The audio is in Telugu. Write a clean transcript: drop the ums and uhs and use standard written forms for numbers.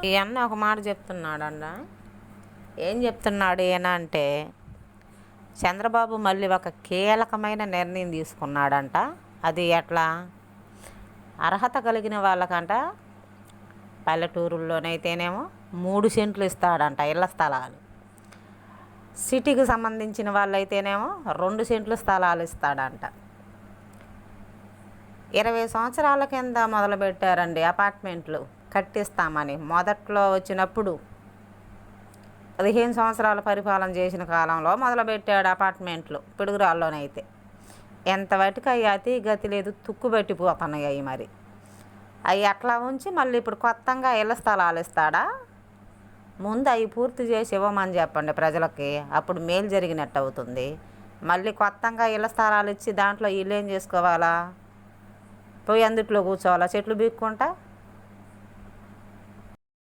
ఈ అన్న ఒక మాట చెప్తున్నాడంట. ఏం చెప్తున్నాడు ఈయన అంటే, చంద్రబాబు మళ్ళీ ఒక కీలకమైన నిర్ణయం తీసుకున్నాడంట. అది ఎట్లా, అర్హత కలిగిన వాళ్ళకంట పల్లెటూరుల్లోనైతేనేమో 3 సెంట్లు ఇస్తాడంట ఇళ్ల స్థలాలు. సిటీకి సంబంధించిన వాళ్ళైతేనేమో 2 సెంట్లు స్థలాలు ఇస్తాడంట. 20 సంవత్సరాల కింద మొదలుపెట్టారండి అపార్ట్మెంట్లు కట్టిస్తామని. మొదట్లో వచ్చినప్పుడు 15 సంవత్సరాల పరిపాలన చేసిన కాలంలో మొదలుపెట్టాడు అపార్ట్మెంట్లు పిడుగురాల్లోనైతే. ఎంతవరకు అవి అతి గతి లేదు, తుక్కుబట్టిపోతున్నాయి అవి. మరి అవి అట్లా ఉంచి మళ్ళీ ఇప్పుడు కొత్తగా ఇళ్ల స్థలాలు ఇస్తాడా? ముందు అవి పూర్తి చేసి ఇవ్వమని చెప్పండి ప్రజలకి, అప్పుడు మేలు జరిగినట్టు అవుతుంది. మళ్ళీ కొత్తగా ఇళ్ల స్థలాలు ఇచ్చి దాంట్లో ఇల్లు ఏం చేసుకోవాలా? పోయి అందుట్లో కూర్చోవాలా చెట్లు బీక్కుంటా?